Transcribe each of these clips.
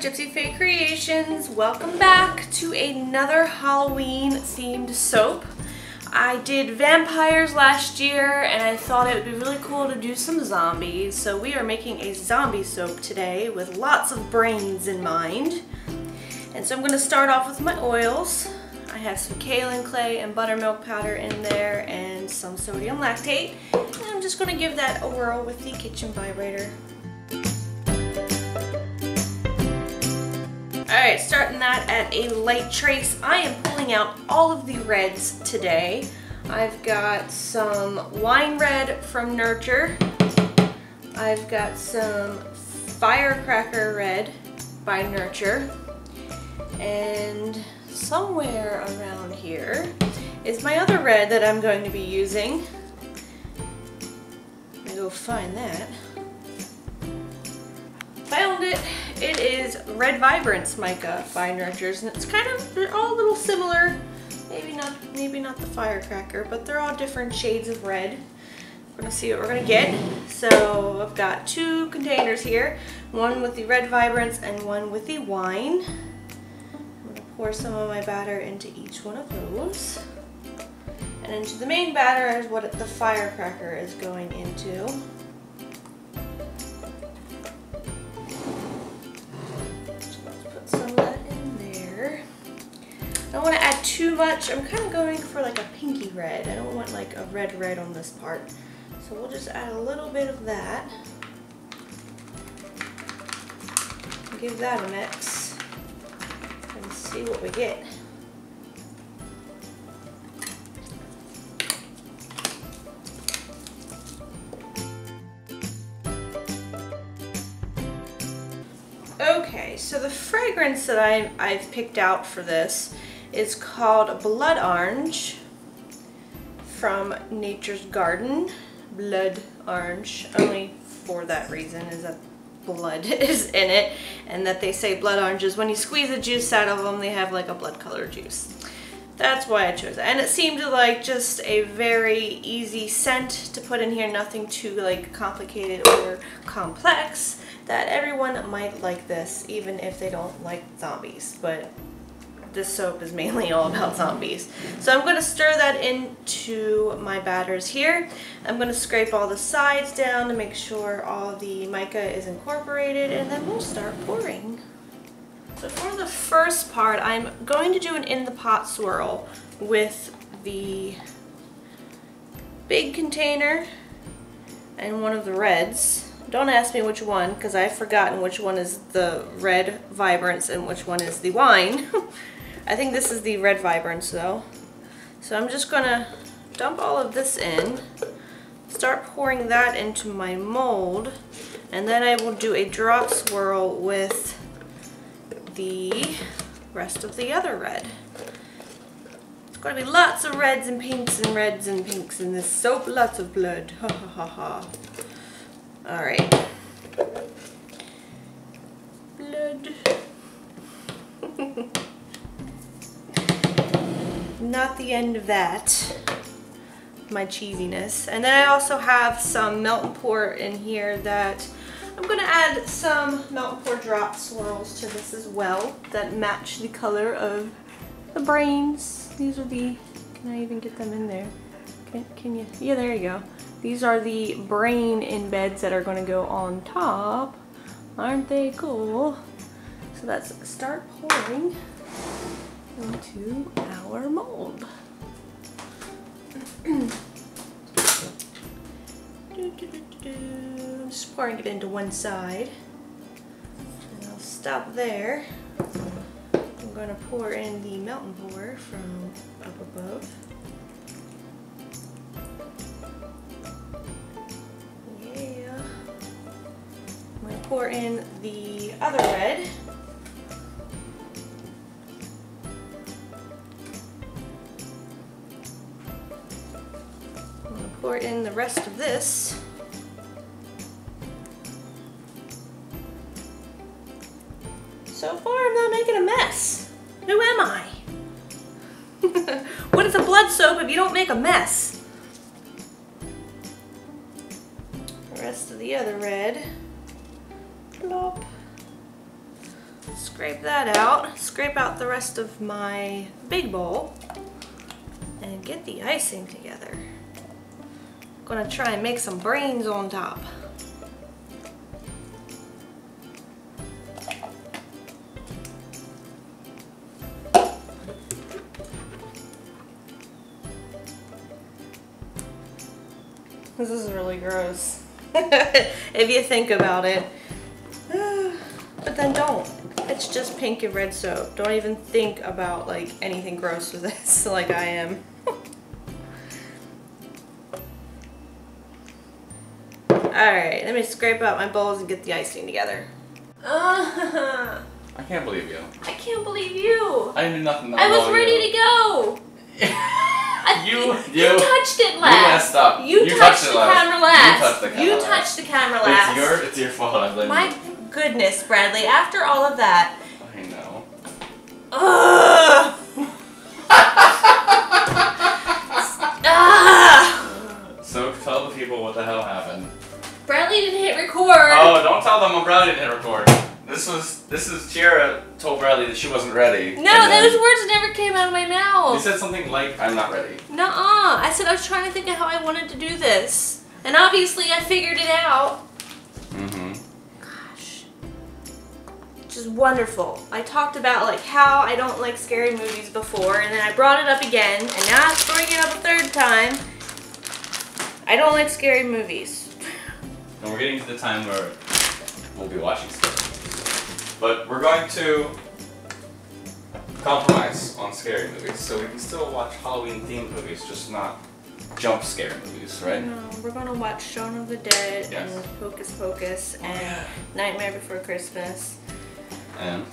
Gypsyfae Creations. Welcome back to another Halloween themed soap. I did vampires last year and I thought it would be really cool to do some zombies. So we are making a zombie soap today with lots of brains in mind. And so I'm going to start off with my oils. I have some kaolin clay and buttermilk powder in there and some sodium lactate. And I'm just going to give that a whirl with the kitchen vibrator. Alright, starting that at a light trace. I am pulling out all of the reds today. I've got some wine red from Nurture. I've got some firecracker red by Nurture. And somewhere around here is my other red that I'm going to be using. Let me go find that. Found it. It is Red Vibrance Mica by Nurtures, and it's kind of, they're all a little similar. Maybe not the firecracker, but they're all different shades of red. We're gonna see what we're gonna get. So I've got two containers here, one with the Red Vibrance and one with the wine. I'm gonna pour some of my batter into each one of those. And into the main batter is what the firecracker is going into. I don't want to add too much. I'm kind of going for like a pinky red. I don't want like a red on this part. So we'll just add a little bit of that. Give that a mix and see what we get. Okay, so the fragrance that I've picked out for this is called Blood Orange from Nature's Garden. Blood Orange, only for that reason, is that blood is in it, and that they say blood oranges, when you squeeze the juice out of them, they have like a blood color juice. That's why I chose it. And it seemed like just a very easy scent to put in here, nothing too like complicated or complex, that everyone might like this, even if they don't like zombies. But this soap is mainly all about zombies. So I'm going to stir that into my batters here. I'm going to scrape all the sides down to make sure all the mica is incorporated, and then we'll start pouring. So for the first part, I'm going to do an in the pot swirl with the big container and one of the reds. Don't ask me which one, because I've forgotten which one is the Red Vibrance and which one is the wine. I think this is the Red Vibrance though. So I'm just gonna dump all of this in, start pouring that into my mold, and then I will do a drop swirl with the rest of the other red. It's gonna be lots of reds and pinks and reds and pinks in this soap, lots of blood. Ha ha ha ha. Alright. Blood. Not the end of that, my cheesiness. And then I also have some melt and pour in here that I'm going to add some melt and pour drop swirls to this as well that match the color of the brains. These are the, can I even get them in there? Can you? Yeah, there you go. These are the brain embeds that are going to go on top. Aren't they cool? So let's start pouring into our mold. Just pouring it into one side. And I'll stop there. I'm going to pour in the melt and pour from up above. Yeah. I'm going to pour in the other red. Pour in the rest of this. So far I'm not making a mess. Who am I? What is a blood soap if you don't make a mess? The rest of the other red. Plop. Scrape that out. Scrape out the rest of my big bowl and get the icing together. I'm gonna try and make some brains on top. This is really gross. If you think about it. But then don't. It's just pink and red soap. Don't even think about like anything gross with this like I am. Alright, let me scrape out my bowls and get the icing together. I can't believe you. I can't believe you. I didn't do nothing. I was ready to go. You touched it last. You messed up. You touched the camera last. You touched the camera You last. touched the camera last. It's your fault. I blame you. My goodness, Bradley. After all of that. I know. Ugh. So tell the people what the hell happened. Bradley didn't hit record. Oh, don't tell them Bradley didn't hit record. This is Tiara told Bradley that she wasn't ready. No, those words never came out of my mouth. You said something like, I'm not ready. Nuh-uh. I said I was trying to think of how I wanted to do this. And obviously I figured it out. Mm-hmm. Gosh. Just wonderful. I talked about like how I don't like scary movies before, and then I brought it up again, and now I'm throwing it up a third time. I don't like scary movies. And we're getting to the time where we'll be watching stuff. But we're going to compromise on scary movies, so we can still watch Halloween-themed movies, just not jump scare movies, right? No, we're gonna watch Shaun of the Dead Yes. and Hocus Pocus and Nightmare Before Christmas. And?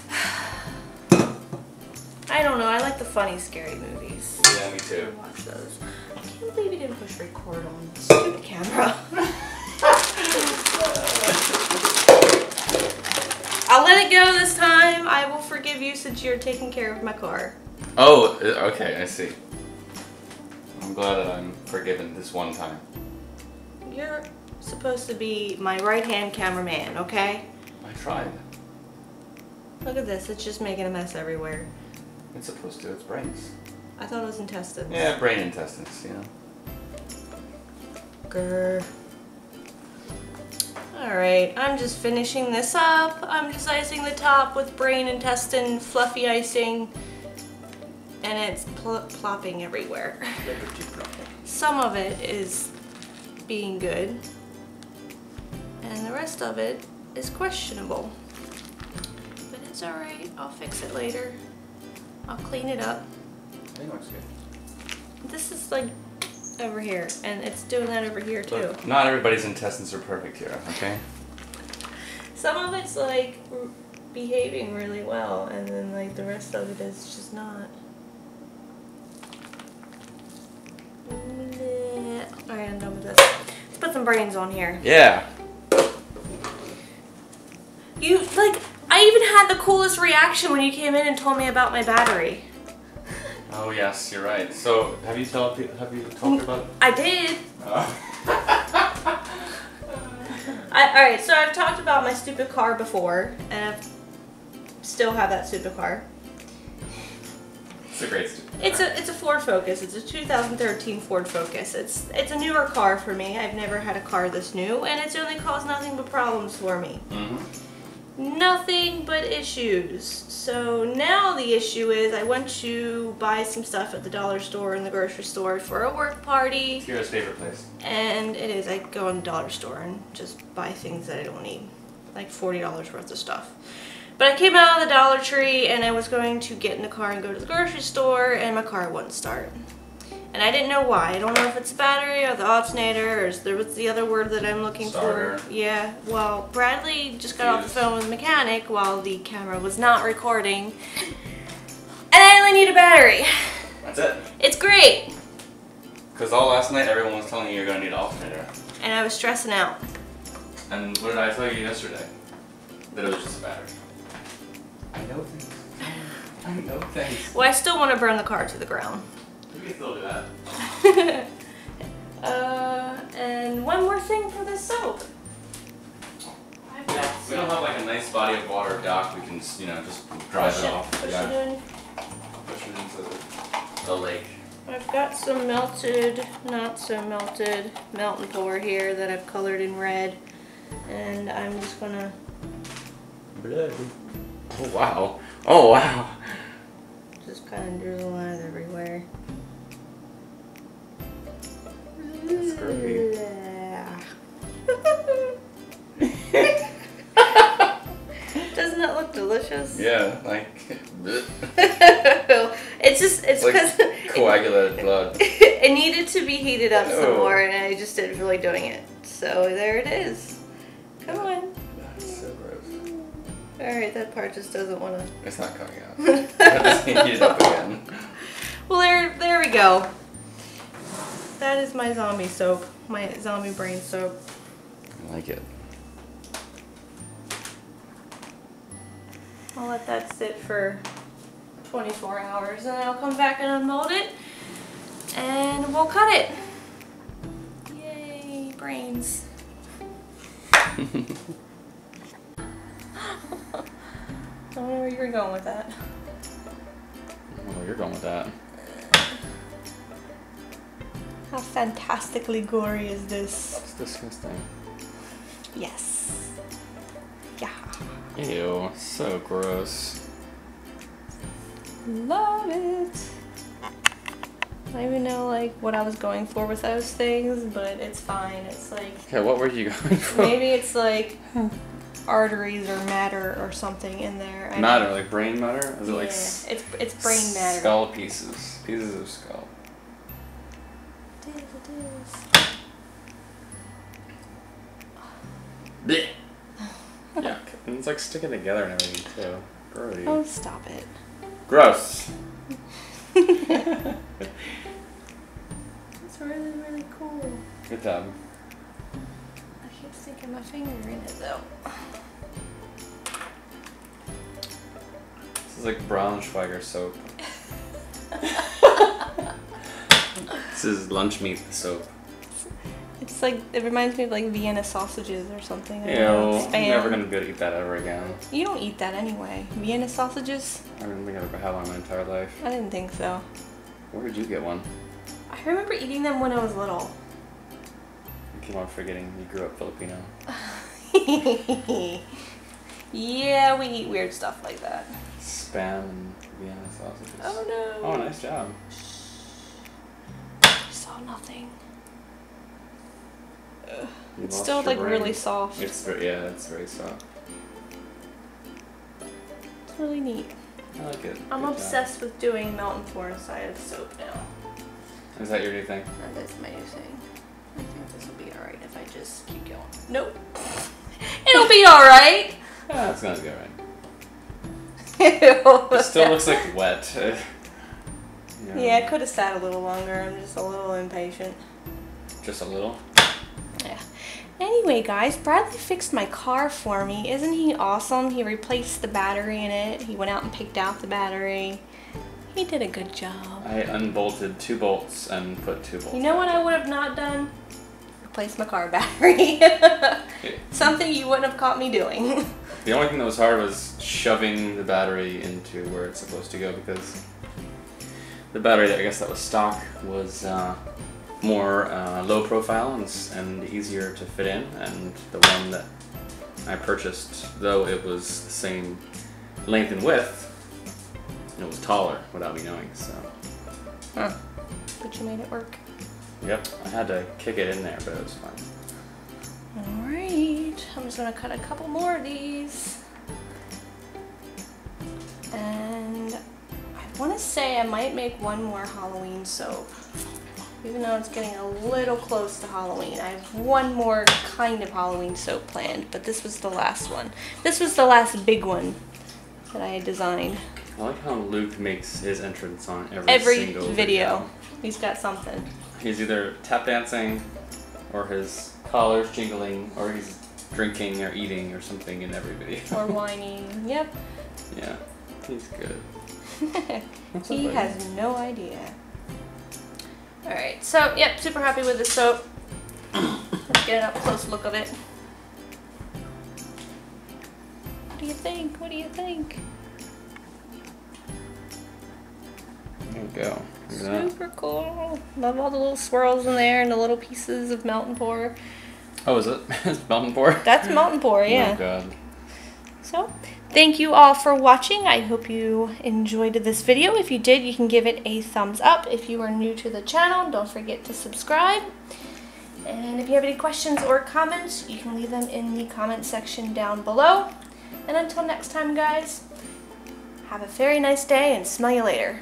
I don't know, I like the funny scary movies. Yeah, me too. I'll watch those. I can't believe you didn't push record on the stupid camera. I'll let it go this time. I will forgive you since you're taking care of my car. Oh, okay, I see. I'm glad that I'm forgiven this one time. You're supposed to be my right-hand cameraman, okay? I tried. Look at this, it's just making a mess everywhere. It's supposed to, it's brains. I thought it was intestines. Yeah, brain intestines, you know. Grr. Alright, I'm just finishing this up. I'm just icing the top with brain, intestine, fluffy icing. And it's plopping everywhere. Some of it is being good. And the rest of it is questionable. But it's alright, I'll fix it later. I'll clean it up. I think it looks good. This is like over here, and it's doing that over here too. Look, not everybody's intestines are perfect here, okay? Some of it's like behaving really well, and then like the rest of it is just not. Alright, I'm done with this. Let's put some brains on here. Yeah. You, like, I even had the coolest reaction when you came in and told me about my battery. Oh yes, you're right. So, have you talked about? I did. Oh. Alright, so I've talked about my stupid car before, and I still have that stupid car. It's a great stupid car. It's a Ford Focus. It's a 2013 Ford Focus. It's a newer car for me. I've never had a car this new, and it's only caused nothing but problems for me. Nothing but issues. So now the issue is I went to buy some stuff at the dollar store and the grocery store for a work party. Kira's favorite place. And it is. I go in the dollar store and just buy things that I don't need. Like $40 worth of stuff. But I came out of the Dollar Tree and I was going to get in the car and go to the grocery store, and my car wouldn't start. And I didn't know why. I don't know if it's the battery or the alternator, or what's the other word that I'm looking Starter. for. Yeah, well, Bradley just got off the phone with the mechanic while the camera was not recording. And I only need a battery. That's it. It's great. Because all last night everyone was telling you you're going to need an alternator. And I was stressing out. And what did I tell you yesterday? That it was just a battery. I know things. I know things. Well, I still want to burn the car to the ground. We can still do that. And one more thing for this soap. I've got we don't have like a nice body of water dock, we can, you know, just drive it off. Push Yeah. it in. Push it into the lake. I've got some melted, not so melted, melt and pour here that I've colored in red. And I'm just gonna... Blood. Oh wow. Oh wow. just kind of drizzle that everywhere. That's great. Doesn't that look delicious? Yeah, like it's like because coagulated blood. it needed to be heated up some Oh. more, and I just didn't feel like doing it. So there it is. Come on. That's so gross. Alright, that part just doesn't want to... It's not coming out. I just need to heat it up again. Well, there we go. That is my zombie soap. My zombie brain soap. I like it. I'll let that sit for 24 hours, and then I'll come back and unmold it, and we'll cut it. Yay, brains. I don't know where you were going with that. I don't know where you're going with that. How fantastically gory is this? It's disgusting. Yes. Yeah. Ew, so gross. Love it. I don't even know like what I was going for with those things, but it's fine. It's like... Okay, what were you going for? Maybe it's like arteries or matter or something in there. Matter, like brain matter? Is it like it's brain matter. skull pieces. Pieces of skull. It is. Blech. Yeah, and it's like sticking together and everything too. Grody. Oh, stop it. Gross. It's really, really cool. Good job. I keep sticking my finger in it though. This is like Braunschweiger soap. This is lunch meat soap. It's like, it reminds me of like Vienna sausages or something. Ew, I'm never gonna be able to eat that ever again. You don't eat that anyway. Vienna sausages? I don't think I've ever had one in my entire life. I didn't think so. Where did you get one? I remember eating them when I was little. I keep on forgetting you grew up Filipino. Yeah, we eat weird stuff like that. Spam and Vienna sausages. Oh no. Oh, nice job. I saw nothing. You It's lost still your like brain. really soft. It's very soft. It's really neat. I like it. I'm Good obsessed with doing melt and pour inside of soap now. job. Is that your new thing? That is my new thing. I think this will be alright if I just keep going. Nope. It'll be alright. Yeah, it's gonna be alright. Ew. It still looks like wet. Yeah, it could have sat a little longer. I'm just a little impatient. Just a little. Yeah. Anyway, guys, Bradley fixed my car for me. Isn't he awesome? He replaced the battery in it. He went out and picked out the battery. He did a good job. I unbolted 2 bolts and put 2 bolts. You know what I would have not done? Replace my car battery. Something you wouldn't have caught me doing. The only thing that was hard was shoving the battery into where it's supposed to go, because the battery, I guess that was stock, was more low profile and easier to fit in, and the one that I purchased, though it was the same length and width, it was taller without me knowing, so. Huh. But you made it work. Yep, I had to kick it in there, but it was fine. Alright, I'm just gonna cut a couple more of these. And I wanna say I might make one more Halloween soap. Even though it's getting a little close to Halloween. I have one more kind of Halloween soap planned, but this was the last one. This was the last big one that I had designed. I like how Luke makes his entrance on every single video. He's got something. He's either tap dancing, or his collar's jingling, or he's drinking or eating or something in every video. Or whining. Yep. Yeah, he's good. He has no idea. Alright, so, yep, super happy with this soap. Let's get an up close look of it. What do you think? What do you think? There you go. Look at that. Super cool. Love all the little swirls in there and the little pieces of melt and pour. Oh, is it? It's melt and pour? That's melt and pour, yeah. Oh, God. So, thank you all for watching. I hope you enjoyed this video. If you did, you can give it a thumbs up. If you are new to the channel, don't forget to subscribe. And if you have any questions or comments, you can leave them in the comment section down below. And until next time, guys, have a very nice day and smell you later.